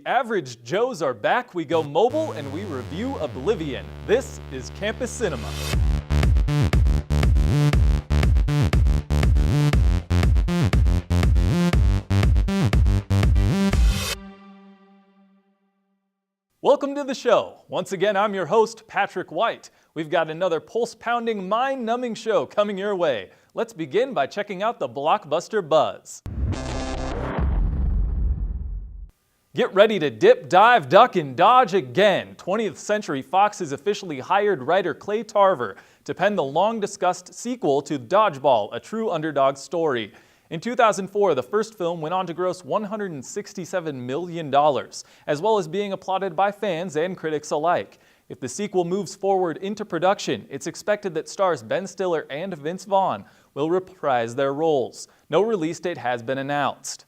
Average Joes are back, we go mobile, and we review Oblivion. This is Campus Cinema. Welcome to the show. Once again, I'm your host, Patrick White. We've got another pulse-pounding, mind-numbing show coming your way. Let's begin by checking out the Blockbuster Buzz. Get ready to dip, dive, duck, and dodge again. 20th Century Fox has officially hired writer Clay Tarver to pen the long-discussed sequel to Dodgeball, a true underdog story. In 2004, the first film went on to gross $167 million, as well as being applauded by fans and critics alike. If the sequel moves forward into production, it's expected that stars Ben Stiller and Vince Vaughn will reprise their roles. No release date has been announced.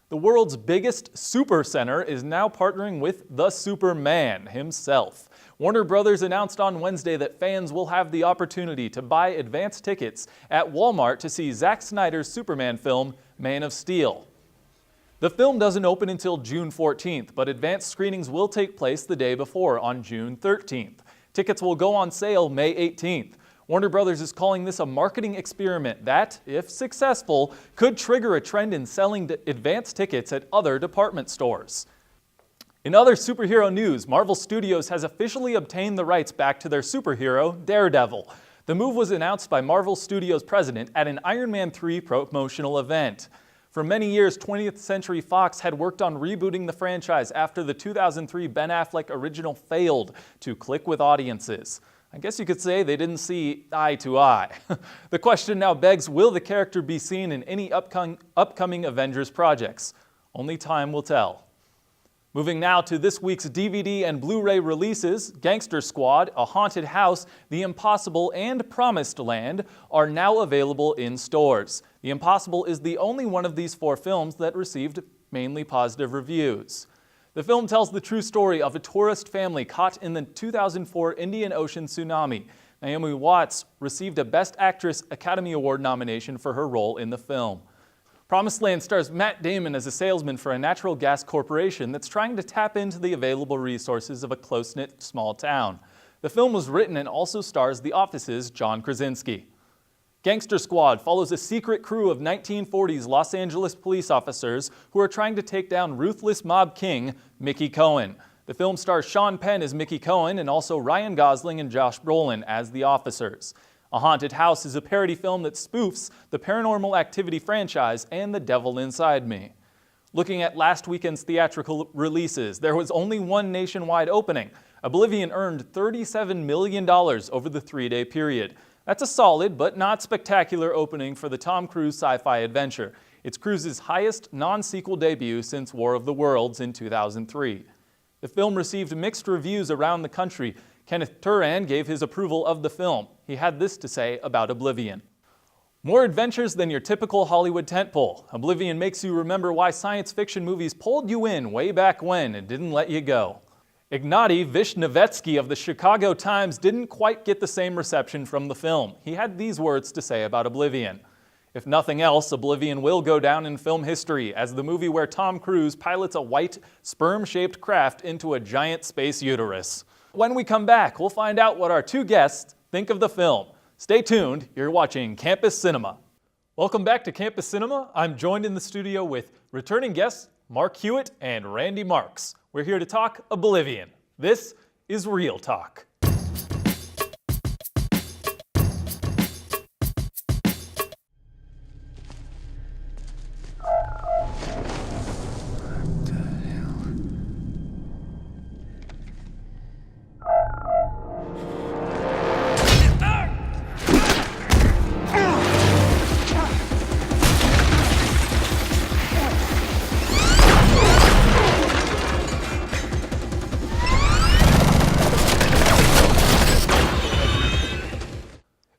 The world's biggest supercenter is now partnering with the Superman himself. Warner Brothers announced on Wednesday that fans will have the opportunity to buy advance tickets at Walmart to see Zack Snyder's Superman film, Man of Steel. The film doesn't open until June 14th, but advanced screenings will take place the day before on June 13th. Tickets will go on sale May 18th. Warner Brothers is calling this a marketing experiment that, if successful, could trigger a trend in selling advance tickets at other department stores. In other superhero news, Marvel Studios has officially obtained the rights back to their superhero, Daredevil. The move was announced by Marvel Studios president at an Iron Man 3 promotional event. For many years, 20th Century Fox had worked on rebooting the franchise after the 2003 Ben Affleck original failed to click with audiences. I guess you could say they didn't see eye to eye. The question now begs, will the character be seen in any upcoming Avengers projects? Only time will tell. Moving now to this week's DVD and Blu-ray releases, Gangster Squad, A Haunted House, The Impossible, and Promised Land are now available in stores. The Impossible is the only one of these four films that received mainly positive reviews. The film tells the true story of a tourist family caught in the 2004 Indian Ocean tsunami. Naomi Watts received a Best Actress Academy Award nomination for her role in the film. Promised Land stars Matt Damon as a salesman for a natural gas corporation that's trying to tap into the available resources of a close-knit small town. The film was written and also stars The Office's John Krasinski. Gangster Squad follows a secret crew of 1940s Los Angeles police officers who are trying to take down ruthless mob king Mickey Cohen. The film stars Sean Penn as Mickey Cohen and also Ryan Gosling and Josh Brolin as the officers. A Haunted House is a parody film that spoofs the Paranormal Activity franchise and The Devil Inside Me. Looking at last weekend's theatrical releases, there was only one nationwide opening. Oblivion earned $37 million over the three-day period. That's a solid but not spectacular opening for the Tom Cruise sci-fi adventure. It's Cruise's highest non-sequel debut since War of the Worlds in 2003. The film received mixed reviews around the country. Kenneth Turan gave his approval of the film. He had this to say about Oblivion. More adventures than your typical Hollywood tentpole. Oblivion makes you remember why science fiction movies pulled you in way back when and didn't let you go. Ignatiy Vishnevetsky of the Chicago Times didn't quite get the same reception from the film. He had these words to say about Oblivion. If nothing else, Oblivion will go down in film history as the movie where Tom Cruise pilots a white, sperm-shaped craft into a giant space uterus. When we come back, we'll find out what our two guests think of the film. Stay tuned, you're watching Campus Cinema. Welcome back to Campus Cinema. I'm joined in the studio with returning guests Mark Hewitt and Randy Marks. We're here to talk Oblivion. This is Real Talk.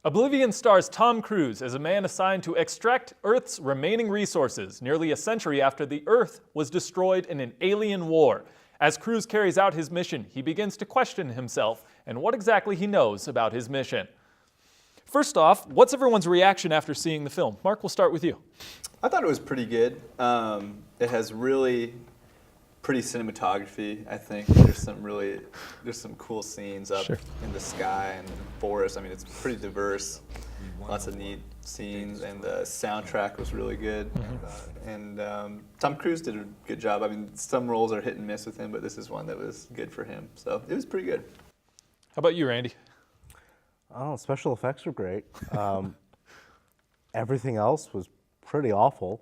Oblivion stars Tom Cruise as a man assigned to extract Earth's remaining resources nearly a century after the Earth was destroyed in an alien war. As Cruise carries out his mission, he begins to question himself and what exactly he knows about his mission. First off, what's everyone's reaction after seeing the film? Mark, we'll start with you. I thought it was pretty good. It has really pretty cinematography. I think there's some cool scenes up in the sky and in the forest. I mean, it's pretty diverse. Lots of neat scenes, and the soundtrack was really good. And Tom Cruise did a good job. I mean, some roles are hit and miss with him, but this is one that was good for him. So it was pretty good. How about you, Randy? Oh, special effects were great. Everything else was pretty awful.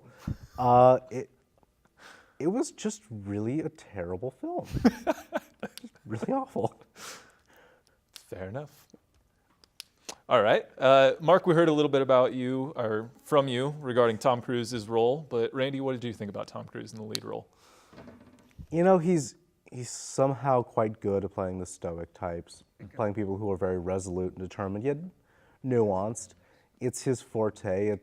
It was just really a terrible film. Just really awful. Fair enough. All right. Mark, we heard a little bit about you, or from you, regarding Tom Cruise's role. But Randy, what did you think about Tom Cruise in the lead role? You know, he's somehow quite good at playing the stoic types, playing people who are very resolute and determined, yet nuanced. It's his forte.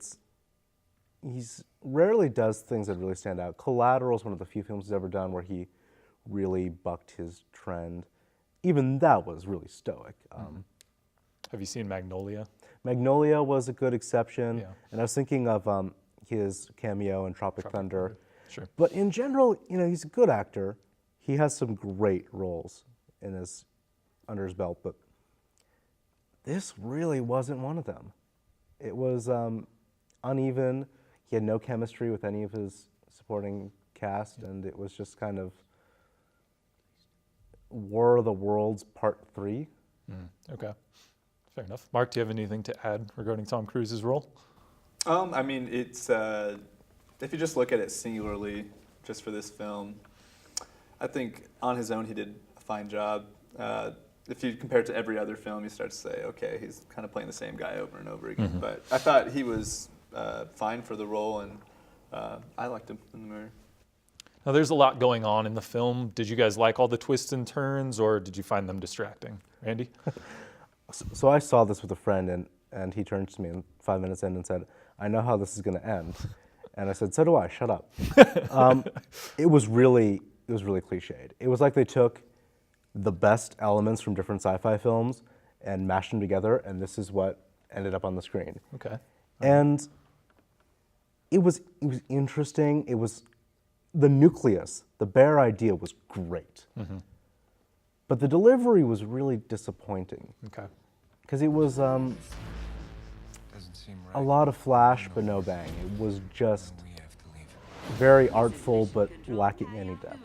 He's rarely does things that really stand out. Collateral is one of the few films he's ever done where he really bucked his trend. Even that was really stoic. Have you seen Magnolia? Magnolia was a good exception, Yeah. and I was thinking of his cameo in Tropic Thunder. Sure. But in general, you know, he's a good actor. He has some great roles under his belt, but this really wasn't one of them. It was uneven. He had no chemistry with any of his supporting cast, and it was just kind of War of the Worlds Part 3. Okay. Fair enough. Mark, do you have anything to add regarding Tom Cruise's role? I mean, it's if you just look at it singularly, just for this film, I think on his own he did a fine job. If you compare it to every other film, you start to say, okay, he's kind of playing the same guy over and over again. But I thought he was fine for the role, and I liked him in the movie. Now, there's a lot going on in the film. Did you guys like all the twists and turns, or did you find them distracting? Randy? So I saw this with a friend, and he turned to me 5 minutes in and said, "I know how this is going to end." And I said, "So do I. Shut up." It was really cliched. It was like they took the best elements from different sci-fi films and mashed them together, and this is what ended up on the screen. Okay. And it was interesting. It was the nucleus, the bare idea was great. But the delivery was really disappointing. Okay. Because it was a lot of flash, but no bang. It was just very artful, but lacking any depth.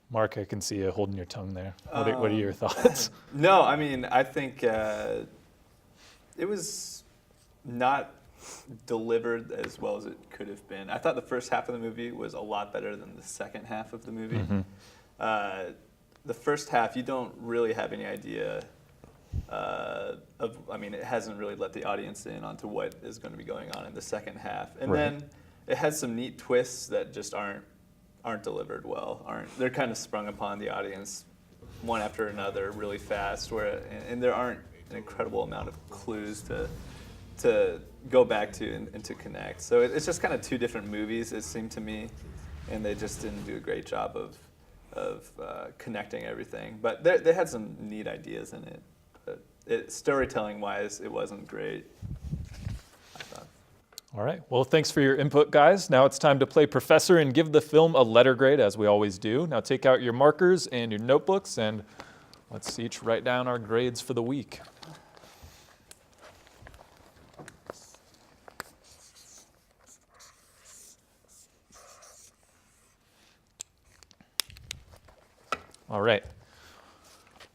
Mark, I can see you holding your tongue there. What are your thoughts? No, I mean, I think it was not delivered as well as it could have been. I thought the first half of the movie was a lot better than the second half of the movie. The first half, you don't really have any idea I mean, it hasn't really let the audience in onto what is going to be going on in the second half. And then it has some neat twists that just aren't delivered well. They're kind of sprung upon the audience one after another really fast, and there aren't an incredible amount of clues to go back to and to connect. So it's just kind of two different movies, it seemed to me, and they just didn't do a great job of connecting everything. But they had some neat ideas in it. But storytelling-wise, it wasn't great, I thought. All right. Well, thanks for your input, guys. Now it's time to play Professor and give the film a letter grade, as we always do. Now take out your markers and your notebooks, and let's each write down our grades for the week. All right.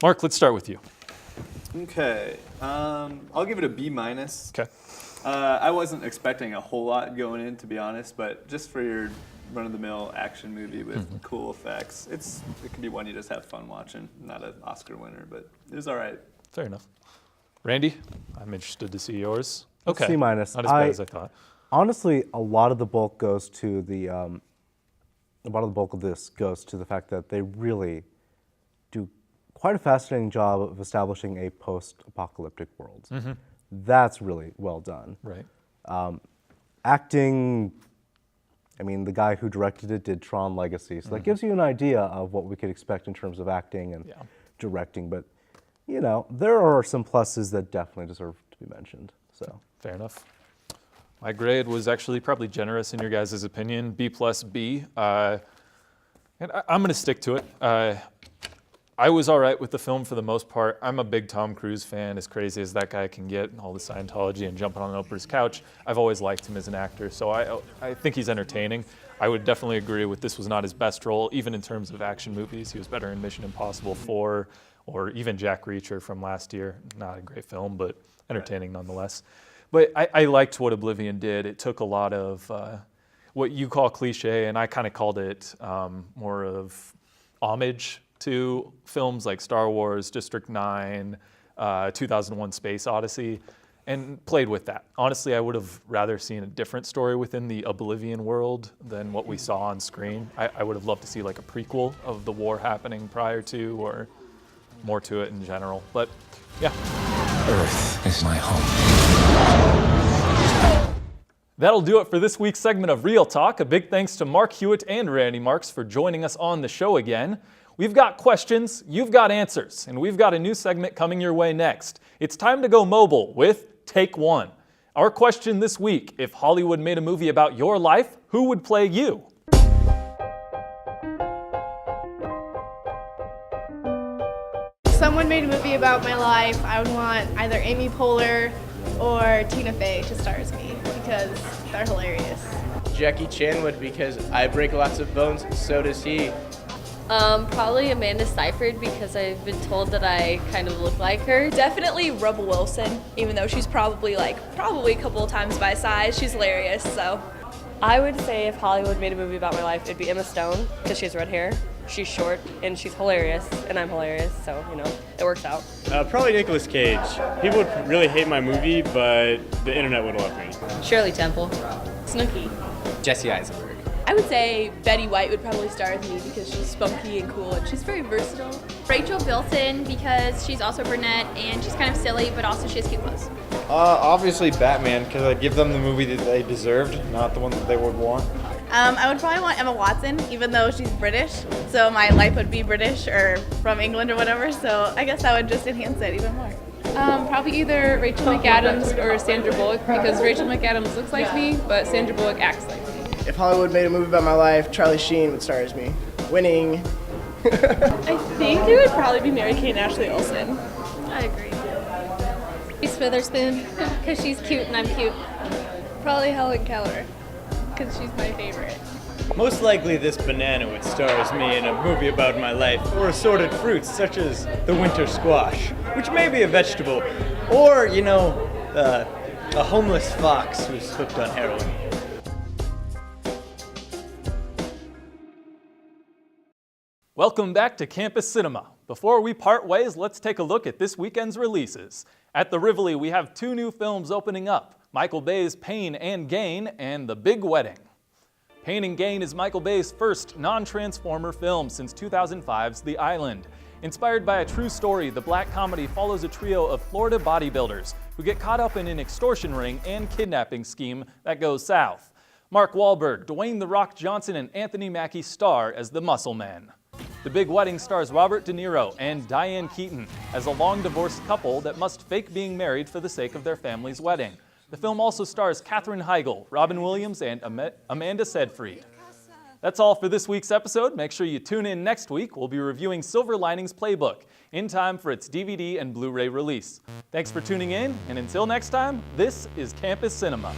Mark, let's start with you. Okay. I'll give it a B-. Okay. I wasn't expecting a whole lot going in, to be honest, but just for your run-of-the-mill action movie with cool effects, it can be one you just have fun watching. Not an Oscar winner, but it was all right. Fair enough. Randy, I'm interested to see yours. Okay. C-. Not as bad as I thought. Honestly, a lot of the bulk goes to a lot of the bulk of this goes to the fact that they really do quite a fascinating job of establishing a post-apocalyptic world. That's really well done. Right. Acting, I mean, the guy who directed it did Tron Legacy, so that gives you an idea of what we could expect in terms of acting and directing. But, you know, there are some pluses that definitely deserve to be mentioned. So fair enough. My grade was actually probably generous in your guys' opinion, B plus B. And I'm going to stick to it. I was all right with the film for the most part. I'm a big Tom Cruise fan, as crazy as that guy can get, all the Scientology and jumping on Oprah's couch. I've always liked him as an actor, so I think he's entertaining. I would definitely agree with this was not his best role, even in terms of action movies. He was better in Mission Impossible 4 or even Jack Reacher from last year. Not a great film, but entertaining nonetheless. But I liked what Oblivion did. It took a lot of what you call cliche, and I kind of called it more of homage to films like Star Wars, District 9, 2001 Space Odyssey, and played with that. Honestly, I would have rather seen a different story within the Oblivion world than what we saw on screen. I would have loved to see like a prequel of the war happening prior to, or more to it in general. But yeah. Earth is my home. That'll do it for this week's segment of Real Talk. A big thanks to Mark Hewitt and Randy Marks for joining us on the show again. We've got questions, you've got answers, and we've got a new segment coming your way next. It's time to go mobile with Take One. Our question this week: if Hollywood made a movie about your life, who would play you? If someone made a movie about my life, I would want either Amy Poehler or Tina Fey to star as me because they're hilarious. Jackie Chan would, because I break lots of bones, so does he. Probably Amanda Seyfried, because I've been told that I kind of look like her. Definitely Rebel Wilson, even though she's probably a couple of times my size. She's hilarious, so. I would say if Hollywood made a movie about my life, it'd be Emma Stone, because she has red hair, she's short, and she's hilarious, and I'm hilarious, so, it works out. Probably Nicolas Cage. People would really hate my movie, but the internet would love me. Shirley Temple. Snooki. Jesse Eisenberg. I would say Betty White would probably star as me because she's spunky and cool and she's very versatile. Rachel Bilson, because she's also brunette and she's kind of silly, but also she has cute clothes. Obviously Batman, because I give them the movie that they deserved, not the one that they would want. I would probably want Emma Watson, even though she's British, so my life would be British or from England or whatever, so I guess that would just enhance it even more. Probably either Rachel McAdams or Sandra Bullock, because Rachel McAdams looks like me, but Sandra Bullock acts like me. If Hollywood made a movie about my life, Charlie Sheen would star as me. Winning. I think it would probably be Mary-Kate and Ashley Olsen. I agree. Reese Witherspoon, because she's cute and I'm cute. Probably Helen Keller, because she's my favorite. Most likely this banana would star as me in a movie about my life, or assorted fruits such as the winter squash, which may be a vegetable, or, a homeless fox who's hooked on heroin. Welcome back to Campus Cinema. Before we part ways, let's take a look at this weekend's releases. At the Rivoli, we have two new films opening up: Michael Bay's Pain and Gain and The Big Wedding. Pain and Gain is Michael Bay's first non-Transformer film since 2005's The Island. Inspired by a true story, the black comedy follows a trio of Florida bodybuilders who get caught up in an extortion ring and kidnapping scheme that goes south. Mark Wahlberg, Dwayne "The Rock" Johnson, and Anthony Mackie star as the Muscle Men. The Big Wedding stars Robert De Niro and Diane Keaton as a long-divorced couple that must fake being married for the sake of their family's wedding. The film also stars Katherine Heigl, Robin Williams, and Amanda Seyfried. That's all for this week's episode. Make sure you tune in next week. We'll be reviewing Silver Linings Playbook in time for its DVD and Blu-ray release. Thanks for tuning in, and until next time, this is Campus Cinema.